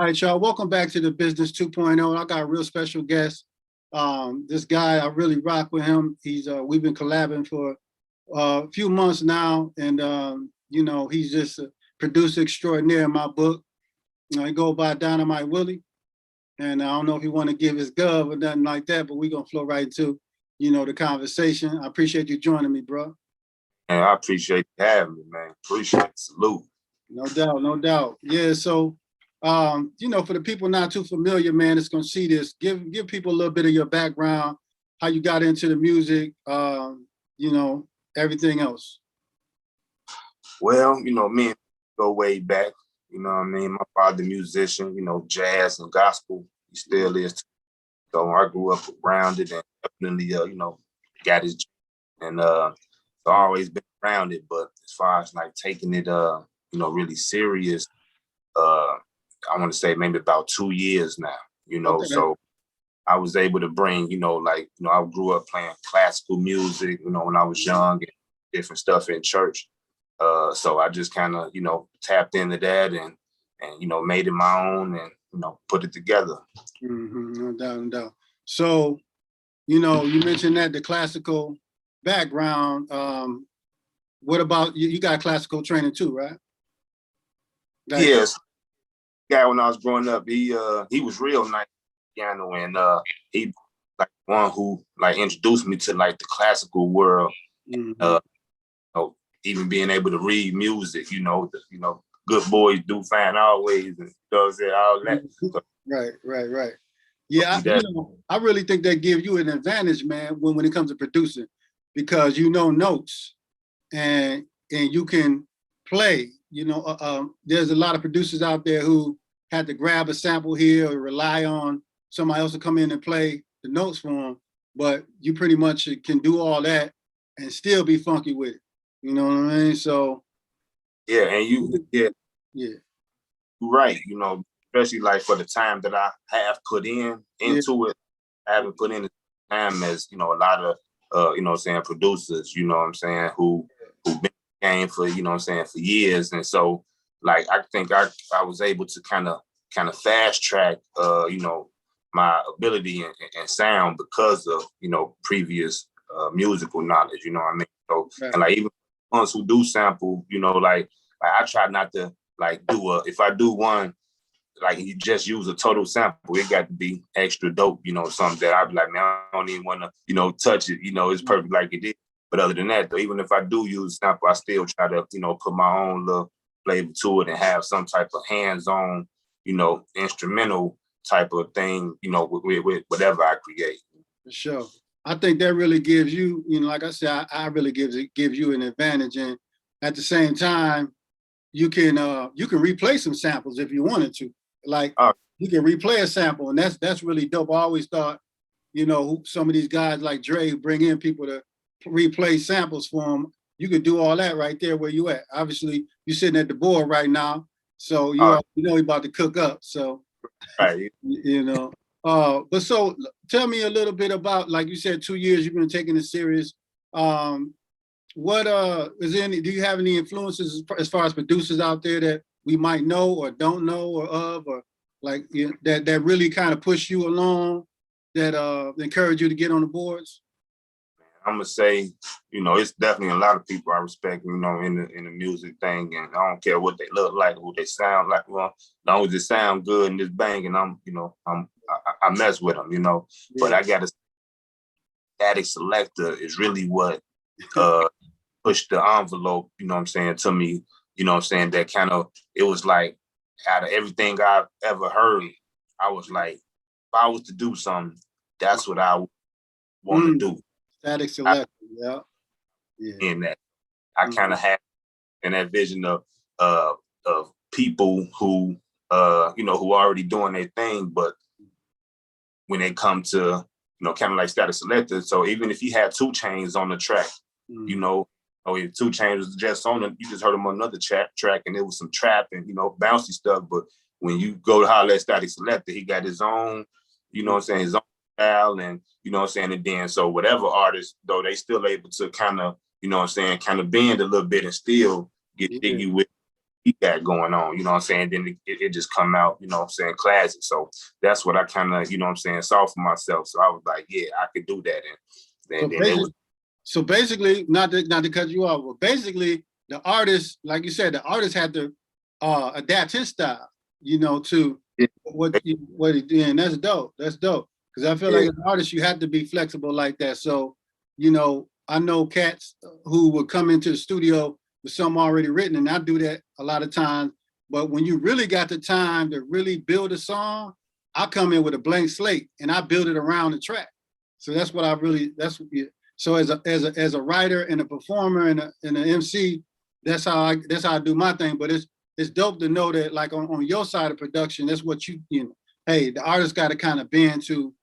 All right, y'all. Welcome back to the Business 2.0. I got a real special guest. This guy, I really rock with him. We've been collabing for a few months now, and he's just a producer extraordinaire in my book. I go by Dynamite Willie, and I don't know if he want to give his gov or nothing like that, but we're gonna flow right into the conversation. I appreciate you joining me, bro. And I appreciate you having me, man. Appreciate it. Salute. No doubt, no doubt. Yeah, so for the people not too familiar, man, it's gonna see this. Give people a little bit of your background, how you got into the music, everything else. Well, me and go way back. You know what I mean? My father, musician, jazz and gospel. He still is. So I grew up around it and definitely, got his, and so I always been around it. But as far as like taking it, really serious, I want to say maybe about 2 years now, okay. So I was able to bring, I grew up playing classical music, when I was young and different stuff in church. So I just kind of, tapped into that and made it my own and, put it together. Mm-hmm. No doubt, no doubt. So, you mentioned that the classical background, what about, you got classical training too, right? Yes. Guy when I was growing up, he was real nice piano, and he like one who like introduced me to like the classical world. Mm-hmm. Even being able to read music, good boys do fine always, and does it all that. Right. Yeah, I really think that gives you an advantage, man, when it comes to producing, because notes and you can play. There's a lot of producers out there who had to grab a sample here or rely on somebody else to come in and play the notes for them. But you pretty much can do all that and still be funky with it. You know what I mean? So yeah, and you're right. Especially like for the time that I have put into it, I haven't put in the time as a lot of producers, who've been game for for years. And so like I think I was able to kind of fast track my ability and sound because of previous musical knowledge, you know what I mean? So and like even ones who do sample, like I try not to like if I do one, like you just use a total sample, it got to be extra dope, something that I'd be like, man, I don't even want to touch it, it's perfect like it is. But other than that, though, even if I do use sample, I still try to, put my own little flavor to it and have some type of hands-on, instrumental type of thing, with whatever I create. For sure. I think that really gives you, like I said, I really gives you an advantage. And at the same time, you can replay some samples if you wanted to. Like you can replay a sample, and that's really dope. I always thought, some of these guys like Dre who bring in people to replay samples for them. You could do all that right there where you at. Obviously, you're sitting at the board right now, so you're about to cook up. So, right. But so tell me a little bit about, like you said, 2 years you've been taking it serious. What is there any? Do you have any influences as far as producers out there that we might know or don't know or of, or like that really kind of push you along, that encourage you to get on the boards? I'm gonna say, it's definitely a lot of people I respect, in the music thing, and I don't care what they look like, who they sound like. Well, as long as it sound good and it's banging, I mess with them, Yeah. But I gotta say, Static Selector is really what pushed the envelope, to me, that kind of, it was like out of everything I've ever heard, I was like, if I was to do something, that's what I want to do. Static Selector, yeah. In that, I kind of had in that vision of people who who are already doing their thing, but when they come to kind of like Static Selector, so even if he had 2 Chainz on the track, if 2 Chainz was just on it, you just heard him on another track, and it was some trap and bouncy stuff. But when you go to holler at Static Selector, he got his own, his own style, and and then so whatever artist though, they still able to kind of kind of bend a little bit and still get jiggy with he got going on, you know what I'm saying? Then it just come out, you know what I'm saying, classic. So that's what I kind of, you know what I'm saying, saw for myself. So I was like, yeah, I could do that. And then it was. So basically, not to cut you off, but basically the artist, like you said, the artist had to adapt his style, you know, to what he did. And that's dope. That's dope. Because I feel like as an artist, you have to be flexible like that. So, you know, I know cats who would come into the studio with something already written, and I do that a lot of times. But when you really got the time to really build a song, I come in with a blank slate and I build it around the track. So that's what I really, so as a writer and a performer and an MC, that's how I do my thing. But it's dope to know that, like, on your side of production, that's what you know, hey, the artist got to kind of bend to,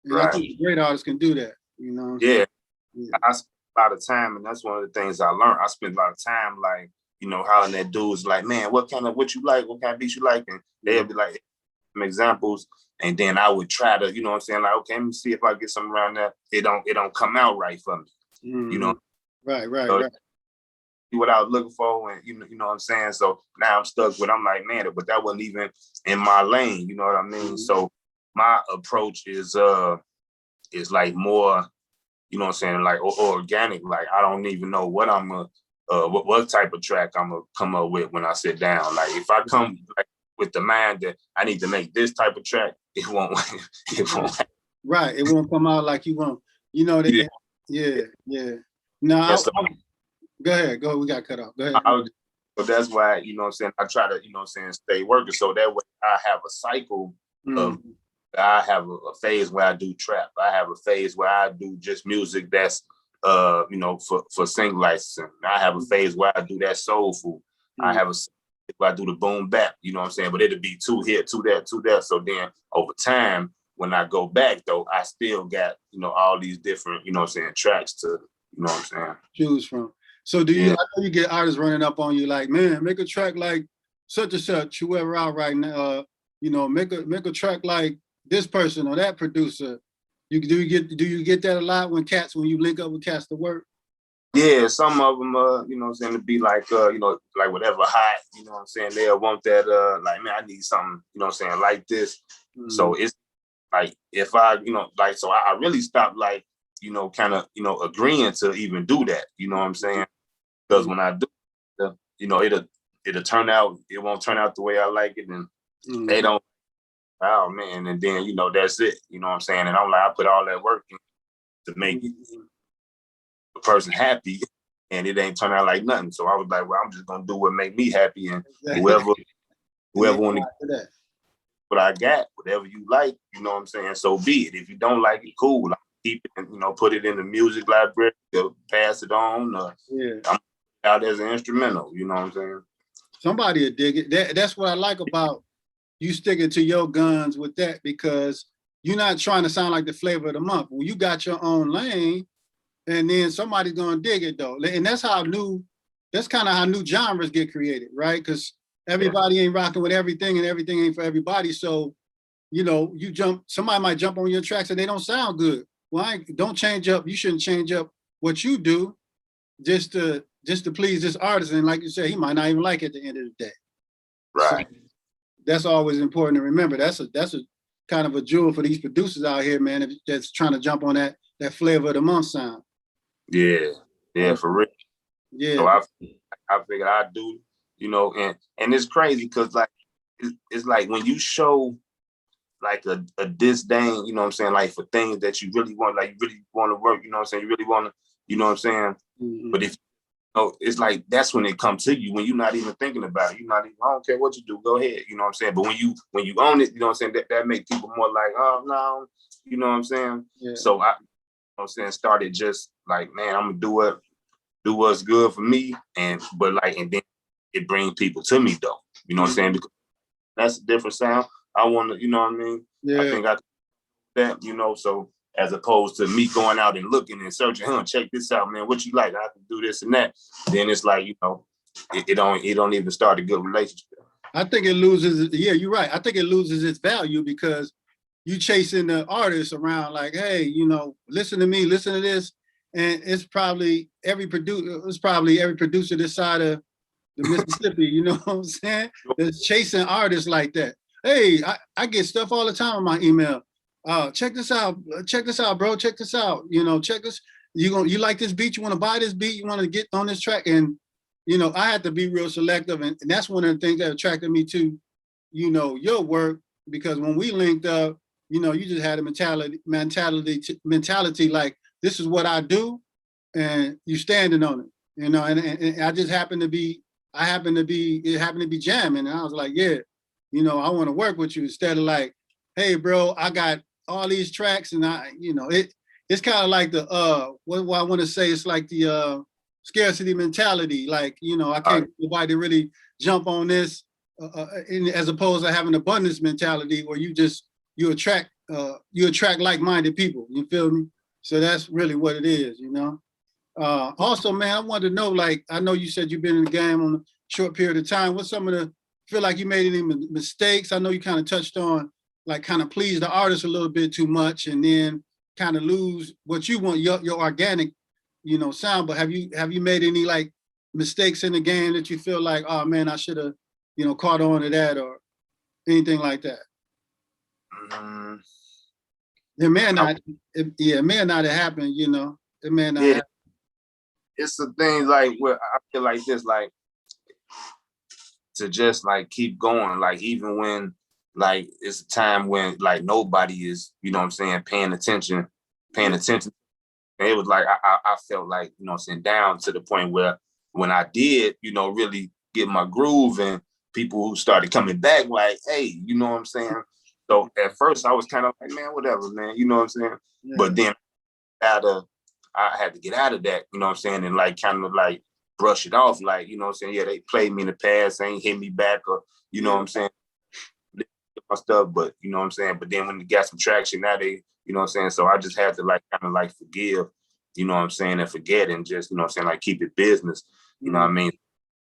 and right. I think great artists can do that, you know. Yeah. I spent a lot of time, and that's one of the things I learned. I spent a lot of time, like, you know, hollering at dudes like, man, what you like, what kind of beats you like? And they'll be like, some examples. And then I would try to, you know what I'm saying, like, okay, let me see if I get something around there. It don't come out right for me. You know. Right. What I was looking for, and you know what I'm saying. So now I'm stuck with. I'm like, man, but that wasn't even in my lane. You know what I mean? So my approach is like more, you know what I'm saying, like organic. Like I don't even know what I'm what type of track I'm gonna come up with when I sit down. Like if I come like with the mind that I need to make this type of track, it won't. Right, it won't come out like you want. You know that. Yeah. No, go ahead. We got cut off. Go ahead. But that's why, you know what I'm saying, I try to, you know what I'm saying, stay working. So that way I have a cycle of, I have a phase where I do trap. I have a phase where I do just music that's, you know, for single licensing. I have a phase where I do that soul food. I have a where I do the boom bap, you know what I'm saying? But it'll be two here, two there, two there. So then over time, when I go back though, I still got, you know, all these different, you know what I'm saying, tracks to, you know what I'm saying, choose from. So do you, I know you get artists running up on you like, man, make a track like such and such, whoever out right now, you know, make a track like this person or that producer. Do you get that a lot when you link up with cats to work? Yeah, some of them, you know what I'm saying, to be like, you know, like whatever hot, you know what I'm saying, they'll want that, like, man, I need something, you know what I'm saying, like this. So it's like, if I, you know, like, so I really stopped, like, you know, kind of, you know, agreeing to even do that, you know what I'm saying? Because when I do, you know, it'll turn out, it won't turn out the way I like it, and they don't, oh man, and then, you know, that's it, you know what I'm saying? And I'm like, I put all that work in to make the person happy, and it ain't turn out like nothing. So I was like, well, I'm just gonna do what make me happy, and whoever want to get what I got, whatever you like, you know what I'm saying, so be it. If you don't like it, cool. I'll keep it, you know, put it in the music library, pass it on. I'm out as an instrumental, you know what I'm saying? Somebody will dig it. That's what I like about you sticking to your guns with that, because you're not trying to sound like the flavor of the month. Well, you got your own lane, and then somebody's gonna dig it though. And that's kind of how new genres get created, right? Because everybody ain't rocking with everything, and everything ain't for everybody. So, you know, somebody might jump on your tracks and they don't sound good. Well, don't change up. You shouldn't change up what you do just to please this artist. And like you said, he might not even like it at the end of the day. Right. So that's always important to remember. That's a kind of a jewel for these producers out here, man, that's trying to jump on that flavor of the month sound. Yeah, for real. Yeah. So I figured I'd do, you know, and it's crazy because like it's like when you show like a disdain, you know what I'm saying, like for things that you really want, like you really want to work, you know what I'm saying, you really want to, you know what I'm saying. But if it's like that's when it comes to you when you're not even thinking about it. You're not even, I don't care what you do, go ahead, you know what I'm saying. But when you own it, you know what I'm saying, that makes people more like, oh no, you know what I'm saying. So I, you know what I'm saying, started just like, man, I'm gonna do what's good for me, and then it brings people to me though, you know what I'm saying, because that's a different sound. I want to, you know what I mean. I think I that, you know, so as opposed to me going out and looking and searching, check this out, man, what you like, I can do this and that. Then it's like, you know, it don't even start a good relationship. I think it loses, you're right. I think it loses its value because you chasing the artists around like, hey, you know, listen to me, listen to this. And it's probably every producer this side of, the Mississippi, you know what I'm saying? That's chasing artists like that. Hey, I get stuff all the time on my email. Check this out, bro. Check this out. You know, check this. You like this beat? You want to buy this beat? You want to get on this track? And you know, I had to be real selective, and that's one of the things that attracted me to, you know, your work, because when we linked up, you know, you just had a mentality like, this is what I do, and you standing on it, you know. And I just happened to be, it happened to be jamming, and I was like, yeah, you know, I want to work with you, instead of like, hey, bro, I got all these tracks, and you know, it's kind of like the what I want to say, it's like the scarcity mentality, like, you know, I can't get nobody to really jump on this, as opposed to having abundance mentality where you attract like-minded people. You feel me? So that's really what it is, you know. Also, man, I wanted to know, like, I know you said you've been in the game on a short period of time. What's some of the, feel like you made any mistakes? I know you kind of touched on, like, kind of please the artist a little bit too much, and then kind of lose what you want, your organic, you know, sound. But have you made any like mistakes in the game that you feel like, oh man, I should have, you know, caught on to that, or anything like that? It may not, it may not have happened, you know. It may not happen. It's the things like where I feel like this, like, to just like keep going, like even when like it's a time when like nobody is, you know what I'm saying, paying attention. And it was like I felt like, you know what I'm saying, down to the point where when I did, you know, really get my groove, and people who started coming back like, hey, you know what I'm saying? So at first I was kind of like, man, whatever, man, you know what I'm saying? Yeah. But then I had to get out of that, you know what I'm saying, and like kind of like brush it off, like, you know what I'm saying, yeah, they played me in the past, they ain't hit me back, or, you know what I'm saying, my stuff, but, you know what I'm saying, but then when you got some traction, now they, you know what I'm saying, so I just had to like kind of like forgive, you know what I'm saying, and forget, and just, you know what I'm saying, like keep it business, you know what I mean,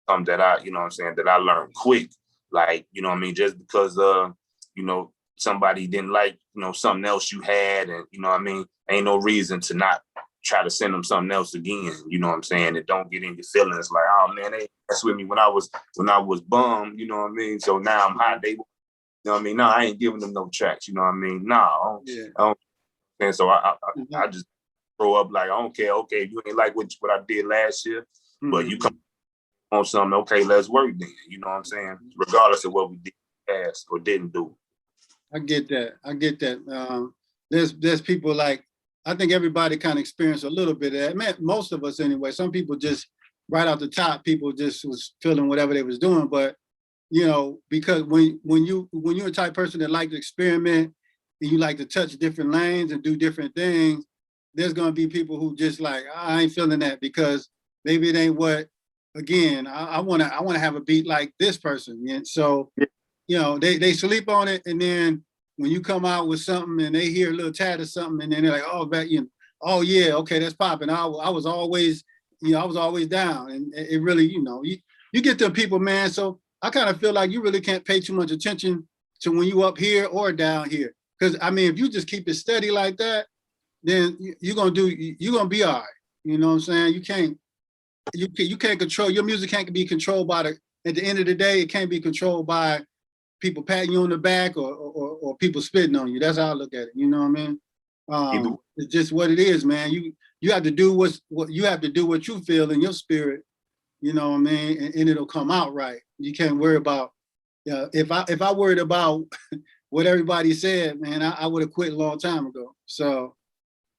something that I, you know what I'm saying, that I learned quick, like, you know what I mean, just because, you know, somebody didn't like, you know, something else you had, and, you know what I mean, ain't no reason to not try to send them something else again, you know what I'm saying, and don't get in your feelings like, oh man, they messed with me when I was bummed, you know what I mean, so now I'm hot, they, you know what I mean, no, I ain't giving them no tracks, you know what I mean, no, and so I just grow up like, I don't care, okay, you ain't like what I did last year, but you come on something, okay, let's work then, you know what I'm saying, regardless of what we did past or didn't do. I get that. There's people like, I think everybody kind of experienced a little bit of that. Man, most of us anyway. Some people just right out the top, people just was feeling whatever they was doing. But you know, because when you're a type of person that like to experiment and you like to touch different lanes and do different things, there's gonna be people who just like, I ain't feeling that because maybe it ain't what. Again, I wanna have a beat like this person, and so you know they sleep on it, and then when you come out with something and they hear a little tad of something, and then they're like, oh, you know, oh yeah, okay, that's popping. I was always, you know, I was always down, and it really, you know, you get them people, man. So I kind of feel like you really can't pay too much attention to when you up here or down here, because I mean, if you just keep it steady like that, then you're gonna be all right. You know what I'm saying? You can't control your music. Can't be controlled by at the end of the day, it can't be controlled by people patting you on the back or people spitting on you. That's how I look at it. You know what I mean? It's just what it is, man. You have to do what you have to do what you feel in your spirit. You know what I mean? And it'll come out right. You can't worry about. If I worried about what everybody said, man, I would have quit a long time ago. So,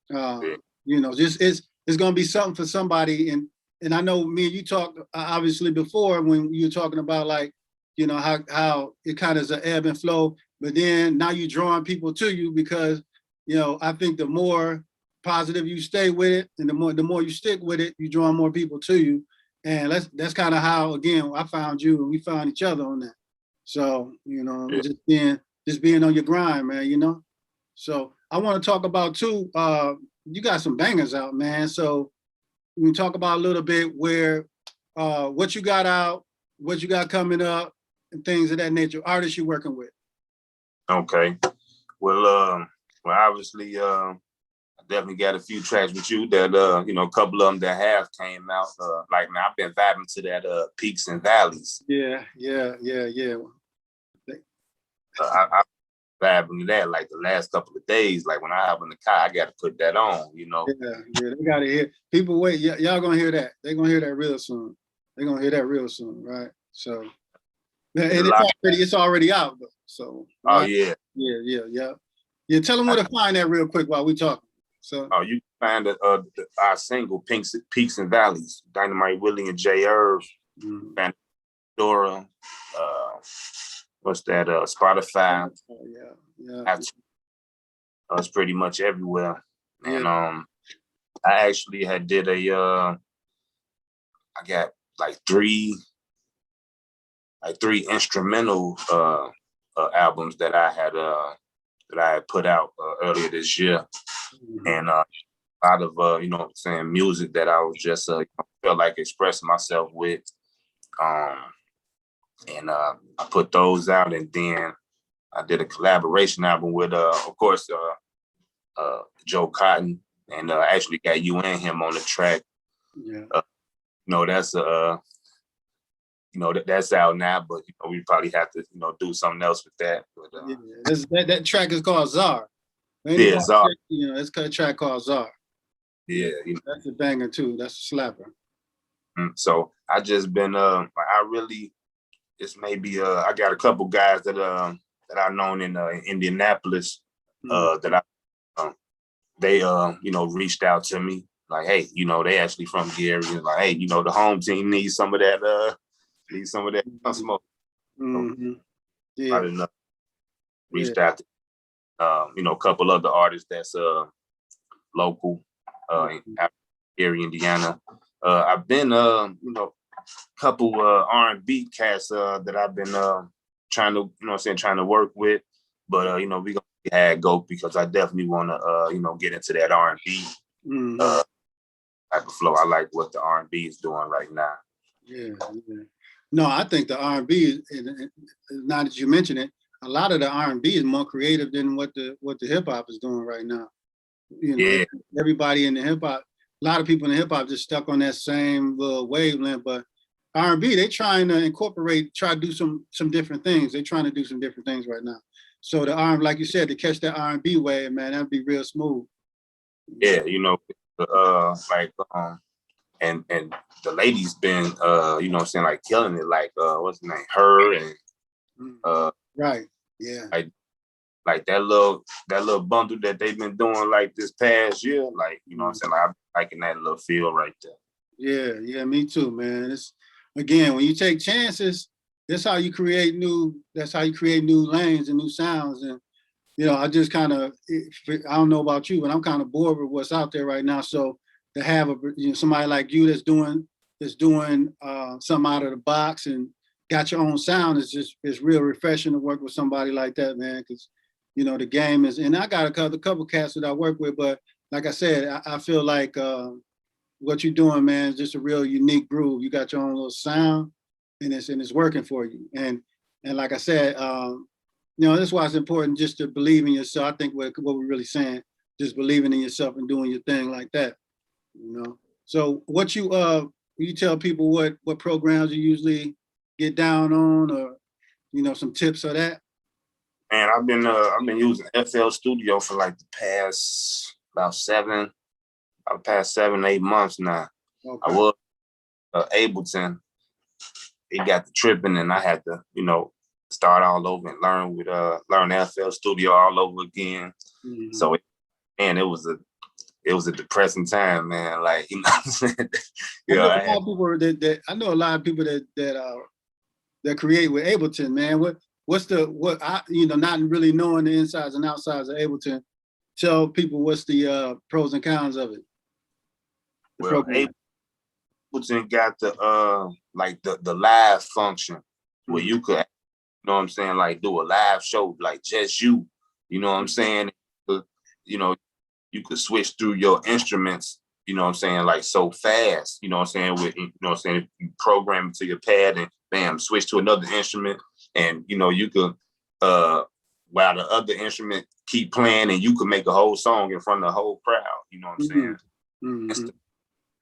you know, just it's gonna be something for somebody. And I know me and you talked obviously before when you were talking about like, you know, how it kind of is an ebb and flow, but then now you're drawing people to you because, you know, I think the more positive you stay with it and the more you stick with it, you draw more people to you. And that's kind of how, again, I found you and we found each other on that. So, you know, just being on your grind, man, you know? So I want to talk about too, you got some bangers out, man. So we can talk about a little bit where, what you got out, what you got coming up, and things of that nature, artists you're working with. Okay. Well, obviously, I I definitely got a few tracks with you that a couple of them that have came out. Like man, I've been vibing to that Peaks and Valleys. Yeah. I vibing to that like the last couple of days. Like when I hop in the car, I got to put that on. Yeah, they gotta hear. People wait. Y'all gonna hear that. They're gonna hear that real soon. They're gonna hear that real soon, right? So, and it's already out. So, oh right? Yeah. Tell them where to find that real quick while we talking. So, you can find our single Peaks and Valleys, Dynamite Willie and J. Irv, Pandora, what's that? Spotify. Yeah. It's pretty much everywhere. And I actually did I got like three instrumental albums that I had put out earlier this year. And a lot of music that I was just felt like expressing myself with. And I put those out, and then I did a collaboration album with of course Joe Cotton, and actually got you and him on the track. Yeah. That's that's out now, but we probably have to do something else with that. But that track is called Czar. Yeah, Czar. It's a track called Czar. Yeah, that's a banger too. That's a slapper. So I just been it's maybe I got a couple guys that I've known in Indianapolis that they reached out to me like, hey, they actually from Gary, and like, hey, the home team needs some of that smoke. Yeah. I didn't reached out to a couple other artists that's local in Gary, Indiana. I've been couple R&B cats that I've been trying to work with, but we gonna have go because I definitely want to get into that R&B type of flow. I like what the R&B is doing right now. Yeah. No, I think the R&B, now that you mention it, a lot of the R&B is more creative than what the hip hop is doing right now. Everybody in the hip hop, a lot of people in the hip hop just stuck on that same little wavelength, but R&B, they trying to try to do some different things. They're trying to do some different things right now. So the like you said, to catch that R&B wave, man, that'd be real smooth. Yeah, and the lady's been like killing it, like what's the name, her, and right, yeah, like that little bundle that they've been doing like this past year, like I'm liking that little feel right there. Yeah, me too, man. It's again, when you take chances, that's how you create new lanes and new sounds. And I just kind of, I don't know about you, but I'm kind of bored with what's out there right now. So to have somebody like you that's doing something out of the box and got your own sound is real refreshing to work with somebody like that, man. Because the game is, and I got a couple cats that I work with, but like I said, I feel like what you're doing, man, is just a real unique groove. You got your own little sound, and it's working for you. And like I said, that's why it's important just to believe in yourself. I think what we're really saying, just believing in yourself and doing your thing like that. So what you tell people what programs you usually get down on, or some tips of that? Man, I've been using FL Studio for like the past 7-8 months now. Okay. I was Ableton. It got the tripping, and I had to start all over and learn FL Studio all over again. So it was a depressing time, man. Like what I'm saying? I know a lot of people that create with Ableton, man. Not really knowing the insides and outsides of Ableton, tell people what's the pros and cons of it. Well, Ableton got the live function where you could, like do a live show, like just you, you could switch through your instruments, like so fast, with, if you program it to your pad and bam, switch to another instrument, and, you could while the other instrument keep playing, and you could make a whole song in front of the whole crowd. You know what I'm saying? Mm-hmm.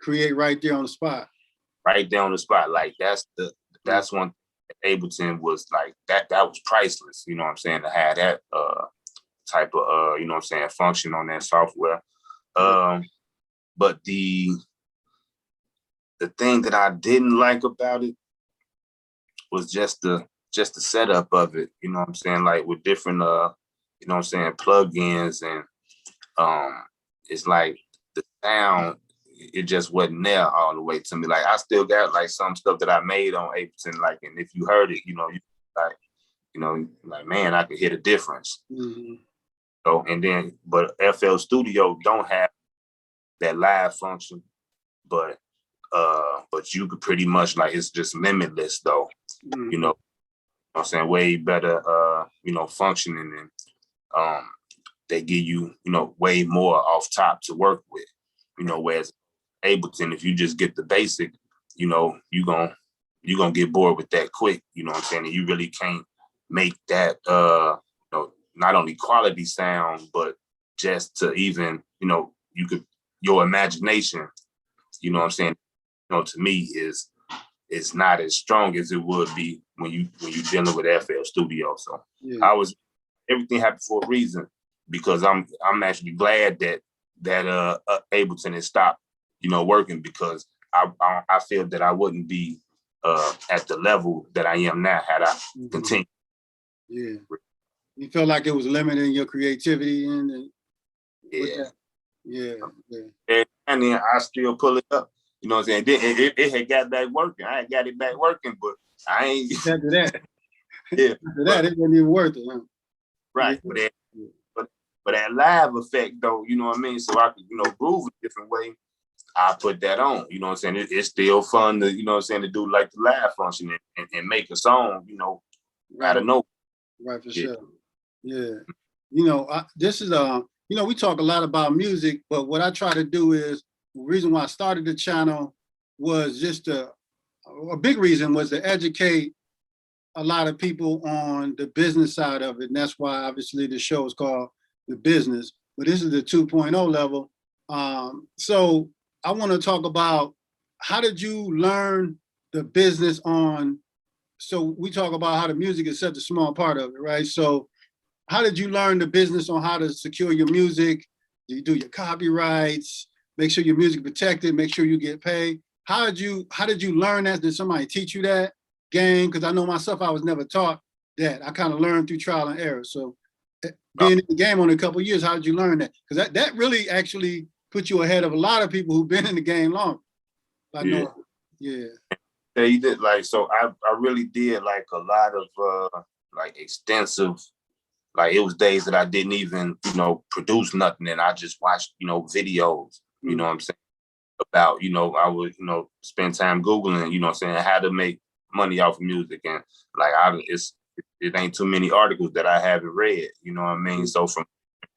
Create right there on the spot. Right there on the spot. Like that's one Ableton was like that was priceless. You know what I'm saying? To have that type of you know what I'm saying, function on that software. But the thing that I didn't like about it was just the setup of it, you know what I'm saying? Like with different you know what I'm saying, plugins, and it's like the sound, it just wasn't there all the way to me. Like I still got like some stuff that I made on Ableton, like, and if you heard it, you know, like, man, I could hear the difference. Mm-hmm. So, and then, but FL Studio don't have that live function, but you could pretty much, like, it's just limitless though. Mm-hmm. You know what I'm saying? Way better you know, functioning, and they give you, you know, way more off top to work with. You know, whereas Ableton, if you just get the basic, you know, you're gonna get bored with that quick, you know what I'm saying? And you really can't make that you know, not only quality sound, but just to even, you know, your imagination, you know what I'm saying, you know, to me is not as strong as it would be when you're dealing with FL Studio. So everything happened for a reason, because I'm actually glad that Ableton has stopped, you know, working, because I feel that I wouldn't be at the level that I am now had I continued. Yeah. You felt like it was limiting your creativity and yeah. And then I still pull it up. You know what I'm saying? It had got back working. I had got it back working, but I ain't. After that, after that, it wasn't even worth it. Huh? Right. But that live effect, though, you know what I mean? So I could, you know, groove a different way. I put that on. You know what I'm saying? It's still fun to, you know what I'm saying, to do like the live function and make a song, you know, out of nowhere. Right, for sure. Yeah. You know, this is you know, we talk a lot about music, but what I try to do is, the reason why I started the channel was just a big reason was to educate a lot of people on the business side of it. And that's why obviously the show is called The Business, but this is the 2.0 level. So I want to talk about, how did you learn the business on, so we talk about how the music is such a small part of it, right? So how did you learn the business on how to secure your music? Do you do your copyrights? Make sure your music protected, make sure you get paid. How did you learn that? Did somebody teach you that game? Because I know myself, I was never taught that. I kind of learned through trial and error. So being in the game on a couple of years, how did you learn that? Because that really actually put you ahead of a lot of people who've been in the game long. I know. Yeah, you did. Like, so I really did like a lot of like extensive, like it was days that I didn't even, you know, produce nothing, and I just watched, you know, videos, you know what I'm saying, about, you know, I would, you know, spend time Googling, you know what I'm saying, how to make money off of music. And like, it ain't too many articles that I haven't read, you know what I mean? So from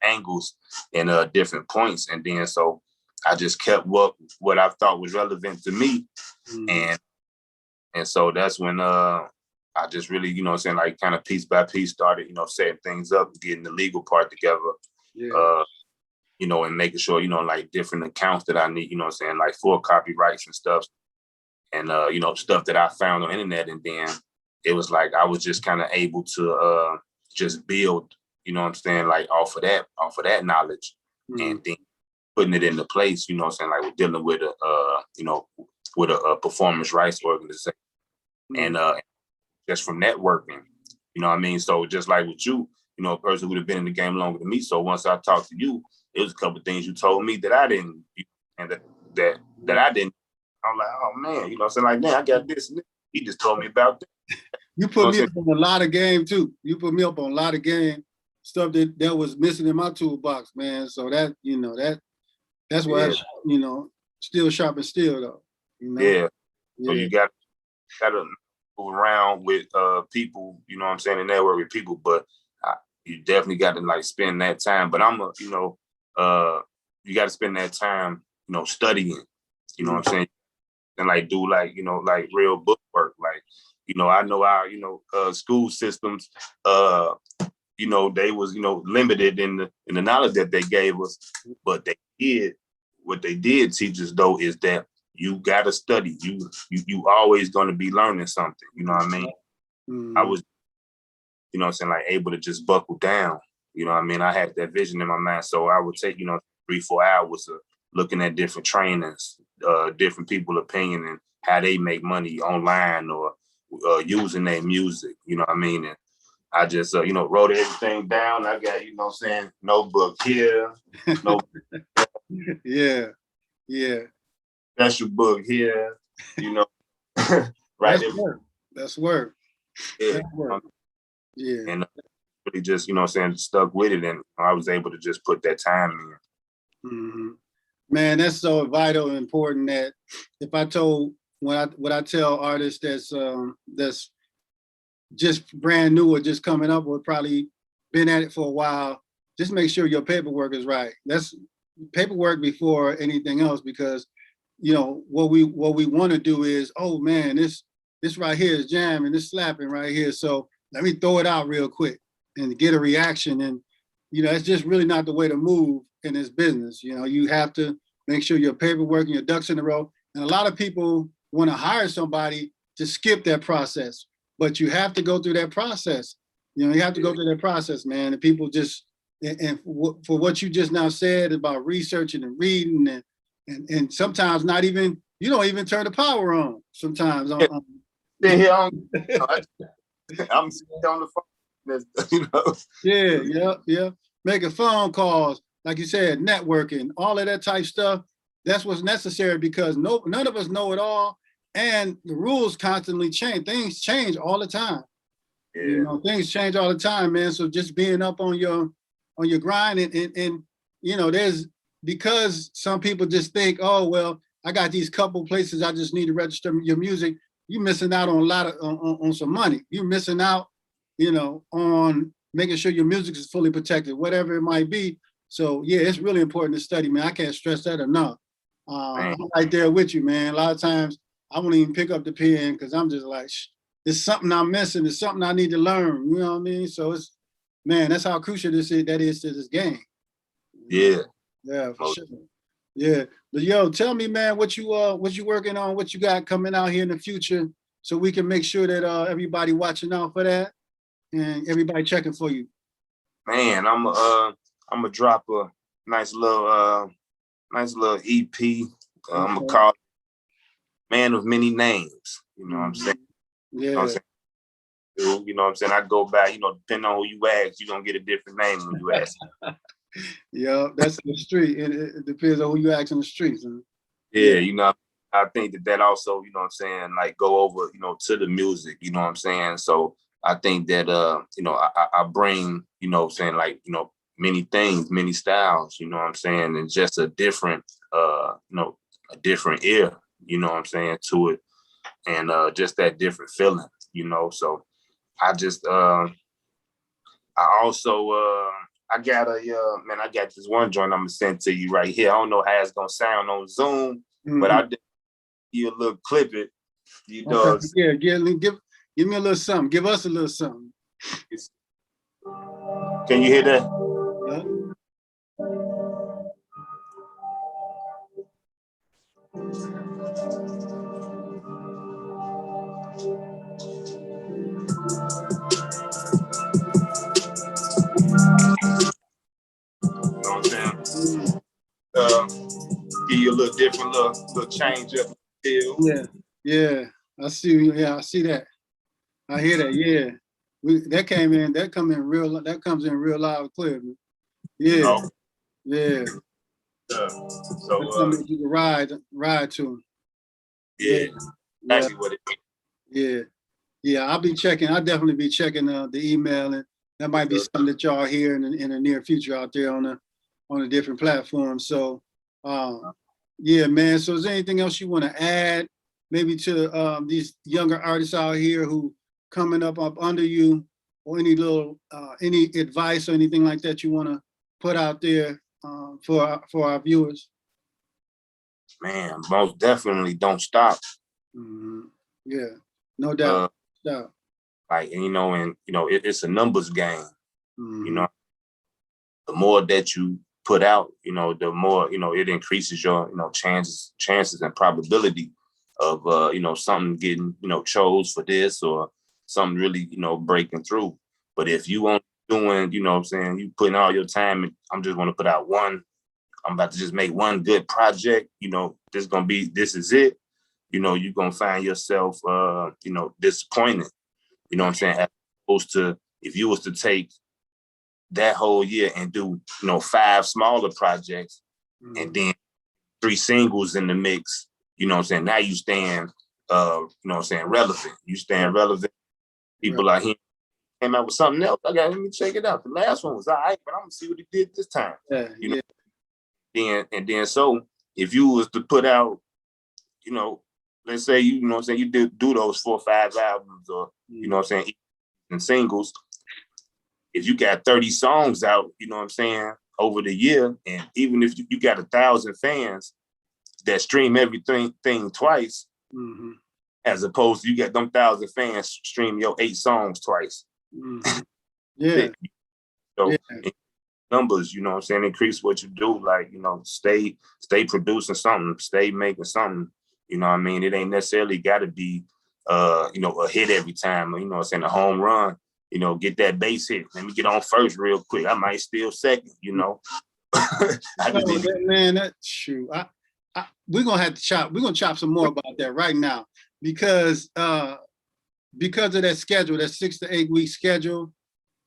angles and different points. And then, so I just kept what I thought was relevant to me. And so that's when I just really, you know what I'm saying, like kind of piece by piece started, you know, setting things up, getting the legal part together, you know, and making sure, you know, like different accounts that I need, you know what I'm saying, like for copyrights and stuff. And, you know, stuff that I found on the internet. And then it was like, I was just kind of able to just build, you know what I'm saying, like off of that knowledge, and then putting it into place, you know what I'm saying, like we're dealing with you know, with a performance rights organization. And just from networking, you know what I mean? So just like with you, you know, a person who would have been in the game longer than me. So once I talked to you, it was a couple of things you told me that I didn't, and that I didn't. I'm like, oh man, you know what I'm saying? Like, man, I got this and this. He just told me about that. You put me up on a lot of game too. You put me up on a lot of game stuff that was missing in my toolbox, man. So that, you know, that's why I, you know, still sharp and still though. You know? So you got to move around with people, you know what I'm saying, and network with people, but you definitely got to like spend that time. But you know, you got to spend that time, you know, studying, you know what I'm saying, and like do like, you know, like real book work. Like, you know, I know our, you know, school systems, you you know, they was, you know, limited in the knowledge that they gave us, but what they did teach us though is that you gotta study. You always gonna be learning something. You know what I mean? Mm-hmm. I was, you know what I'm saying, like able to just buckle down. You know what I mean? I had that vision in my mind. So I would take, you know, 3-4 hours of looking at different trainers, different people's opinion and how they make money online or using their music. You know what I mean? And I just, you know, wrote everything down. I got, you know what I'm saying, notebook here, yeah. Special book here, you know. Right. That's work. Yeah. That's work. Yeah. And really just, you know what I'm saying, stuck with it. And I was able to just put that time in. Mm-hmm. Man, that's so vital and important that if I told what I tell artists that's just brand new or just coming up or probably been at it for a while, just make sure your paperwork is right. That's paperwork before anything else, because you know what we want to do is, oh man, this right here is jamming, this slapping right here. So let me throw it out real quick and get a reaction. And you know, it's just really not the way to move in this business. You know, you have to make sure your paperwork and your ducks in a row. And a lot of people want to hire somebody to skip that process, but you have to go through that process. You know, you have to go through that process, man. And people just, and for what you just now said about researching and reading and sometimes not even, you don't even turn the power on sometimes. I'm sitting on the phone, you know. Yeah. Making phone calls, like you said, networking, all of that type stuff. That's what's necessary because none of us know it all. And the rules constantly change. Things change all the time. Yeah. You know, things change all the time, man. So just being up on your grind and you know, there's because some people just think, oh well, I got these couple places I just need to register your music. You're missing out on a lot of on some money. You're missing out, you know, on making sure your music is fully protected, whatever it might be. So yeah, it's really important to study, man. I can't stress that enough. I'm right there with you, man. A lot of times I won't even pick up the pen because I'm just like, it's something I'm missing. It's something I need to learn. You know what I mean? So it's, man, that's how crucial that is to this game. Yeah. Yeah, for sure. Yeah. But yo, tell me, man, what you working on, what you got coming out here in the future, so we can make sure that everybody watching out for that and everybody checking for you. Man, I'm gonna drop a nice little EP. I'm gonna call it Man of Many Names. You know what I'm saying? Yeah. You know what I'm saying? You know what I'm saying? I go back, you know, depending on who you ask, you're gonna get a different name when you ask. Yeah, that's the street. It depends on who you ask in the streets. Yeah, you know, I think that also, you know what I'm saying, like go over, you know, to the music, you know what I'm saying? So I think that, you know, I bring, you know what I'm saying, like, you know, many things, many styles, you know what I'm saying? And just a different, you know, a different ear, you know what I'm saying, to it. And just that different feeling, you know? So I just, I also, I got I got this one joint I'm gonna send to you right here. I don't know how it's gonna sound on Zoom, but I'll give you a little clip it. You know, okay. Yeah, give me a little something. Give us a little something. Can you hear that? Yeah. You know what I'm saying? Give you a little different, little change up feel. Yeah. I see. Yeah, I see that. I hear that. Yeah. That comes in real loud and clear. Man. Yeah. Oh. Yeah. So that's something you can ride to. Yeah. Exactly what it is. Yeah. I'll definitely be checking the email, and that might be something that y'all hear in the near future out there on a different platform. So yeah, man. So is there anything else you want to add maybe to these younger artists out here who coming up under you, or any little any advice or anything like that you want to put out there for our viewers? Man, most definitely don't stop. Yeah, no doubt. Like, you know, and you know, it's a numbers game. Mm-hmm. You know, the more that you put out, you know, the more, you know, it increases your, you know, chances and probability of, you know, something getting, you know, chose for this or something really, you know, breaking through. But if you only doing, you know what I'm saying, you putting all your time and I'm just going to put out one, I'm about to just make one good project, you know, this is it, you know, you're going to find yourself, you know, disappointed, you know what I'm saying? As opposed to if you was to take that whole year and do, you know, 5 smaller projects and then 3 singles in the mix, you know what I'm saying? Now you stand, you know what I'm saying, relevant. You stand relevant. People are here, came out with something else. Okay, let me check it out. The last one was all right, but I'm gonna see what he did this time. You know? Then so if you was to put out, you know, let's say you know what I'm saying, you did do those 4 or 5 albums or, you know what I'm saying, and singles. If you got 30 songs out, you know what I'm saying, over the year, and even if you got 1,000 fans that stream everything twice, as opposed to you got them 1,000 fans stream your 8 songs twice. Yeah. So numbers, you know what I'm saying, increase what you do, like, you know, stay producing something, stay making something, you know what I mean? It ain't necessarily got to be, you know, a hit every time, you know what I'm saying, a home run. You know, get that base hit. Let me get on first real quick. I might steal second, you know. Man, that's true. We're gonna have to chop. We're gonna chop some more about that right now because of that schedule, that 6 to 8 week schedule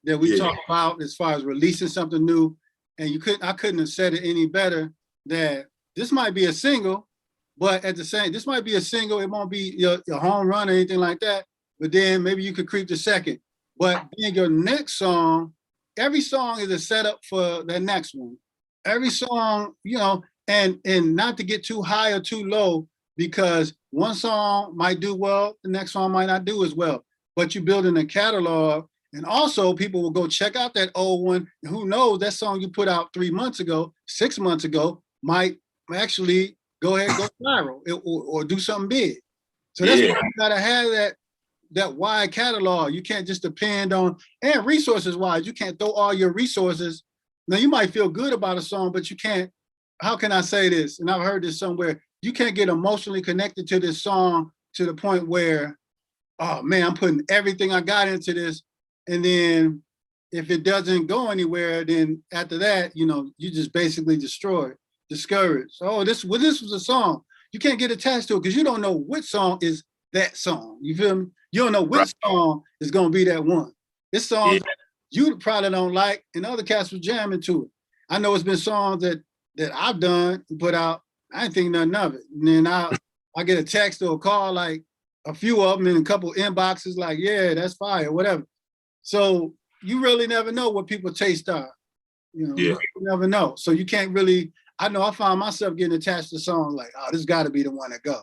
that we talked about as far as releasing something new. And I couldn't have said it any better. That this might be a single, but at the same, this might be a single. It won't be your home run or anything like that. But then maybe you could creep to second. But then your next song, every song is a setup for the next one. Every song, you know, and not to get too high or too low, because one song might do well, the next song might not do as well. But you're building a catalog, and also people will go check out that old one. And who knows, that song you put out 3 months ago, 6 months ago, might actually go ahead and go viral or do something big. So that's why you gotta have that wide catalog. You can't just depend on, and resources wise, you can't throw all your resources. Now you might feel good about a song, but you can't, how can I say this? And I've heard this somewhere, you can't get emotionally connected to this song to the point where, oh man, I'm putting everything I got into this. And then if it doesn't go anywhere, then after that, you know, you just basically destroyed, discouraged. Oh, this was a song. You can't get attached to it because you don't know which song is that song. You feel me? You don't know which song is gonna be that one. This song you probably don't like, and other cats were jamming to it. I know it's been songs that I've done and put out. I didn't think nothing of it. And then I get a text or a call, like a few of them in a couple inboxes, like, yeah, that's fire, whatever. So you really never know what people's taste are. You know, you never know. So you can't really. I know I found myself getting attached to songs like, oh, this got to be the one to go.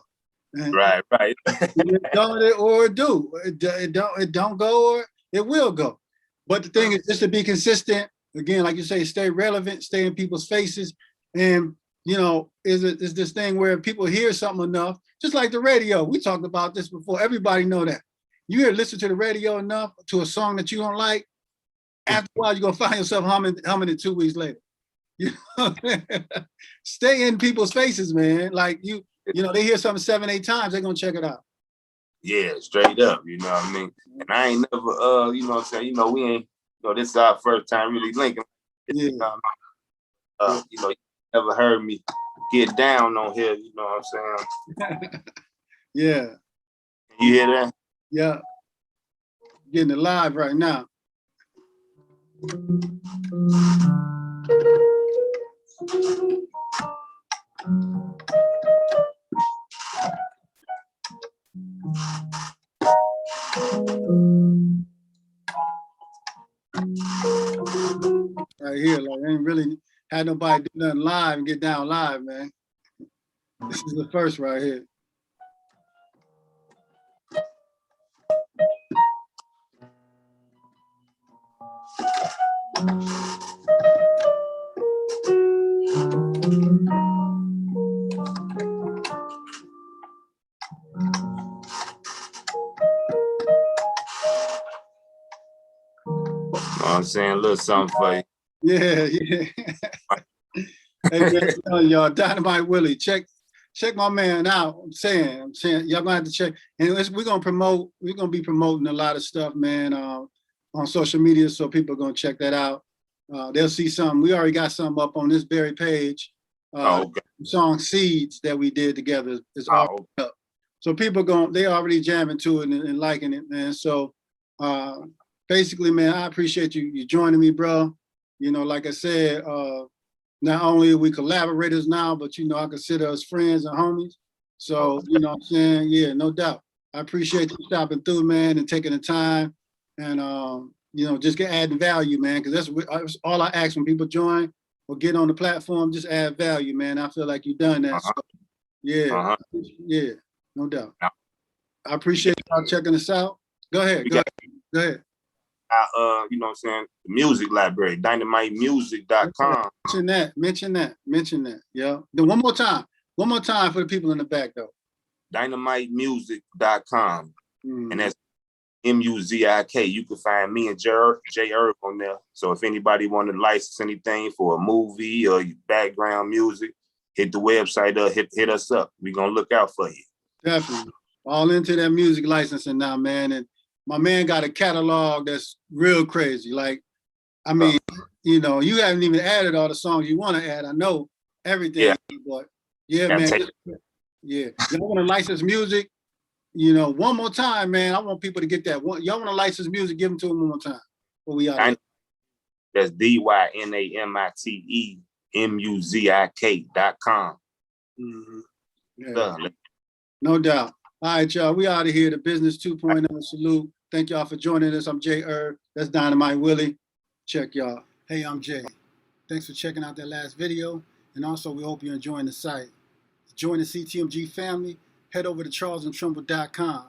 And right. It don't or it do. It don't go or it will go. But the thing is just to be consistent. Again, like you say, stay relevant, stay in people's faces, and you know, is this thing where people hear something enough, just like the radio. We talked about this before. Everybody know that. You listen to the radio enough to a song that you don't like. After a while, you're gonna find yourself humming it 2 weeks later. You know, stay in people's faces, man. Like you know, they hear something 7, 8 times, they're gonna check it out. Yeah, straight up, you know what I mean? And I ain't never, you know what I'm saying, you know, we ain't, you know, this is our first time really linking. You know, you never heard me get down on here, you know what I'm saying? Yeah. You hear that? Yeah. Getting it live right now. Right here, like I ain't really had nobody do nothing live and get down live, man. This is the first right here. what I'm saying? A little something for you. Yeah. Hey, man, y'all, Dynamite Willie, check my man out. I'm saying, y'all gonna have to check. And we're gonna be promoting a lot of stuff, man, on social media, so people are gonna check that out. They'll see something. We already got something up on this very page. Okay. Song Seeds that we did together is already Okay. up. So people they already jamming to it and liking it, man. So basically, man, I appreciate you joining me, bro. You know, like I said, not only are we collaborators now, but you know, I consider us friends and homies. So, you know what I'm saying? Yeah, no doubt. I appreciate you stopping through, man, and taking the time and you know, just adding value, man, because that's all I ask when people join or get on the platform, just add value, man. I feel like you've done that. So, yeah, yeah, no doubt. I appreciate y'all checking us out. Go ahead. You know what I'm saying? The music library, dynamitemusic.com. Mention that. Yeah. Then one more time for the people in the back, though. Dynamitemusic.com. And that's MUZIK. You can find me and J Herb on there. So if anybody want to license anything for a movie or background music, hit the website up, hit us up. We're gonna look out for you. Definitely. All into that music licensing now, man. And my man got a catalog that's real crazy. Like, I mean, you know, you haven't even added all the songs you want to add. I know everything, but yeah, man. Yeah. Y'all want to license music? You know, one more time, man. I want people to get that. Y'all want to license music? Give them to them one more time. What we out of That's DYNAMITEMUZIK.com. Yeah. No doubt. All right, y'all. We out of here. The Business 2.0 salute. Thank y'all for joining us. I'm J Herb. That's Dynamite Willie. Check y'all. Hey, I'm Jay. Thanks for checking out that last video. And also, we hope you're enjoying the site. To join the CTMG family, head over to charlesandtrumbull.com.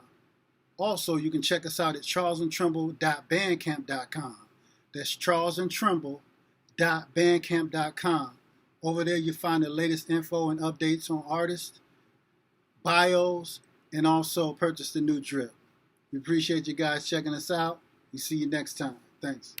Also, you can check us out at charlesandtrumbull.bandcamp.com. That's charlesandtrumbull.bandcamp.com. Over there, you find the latest info and updates on artists, bios, and also purchase the new drip. We appreciate you guys checking us out. We see you next time. Thanks.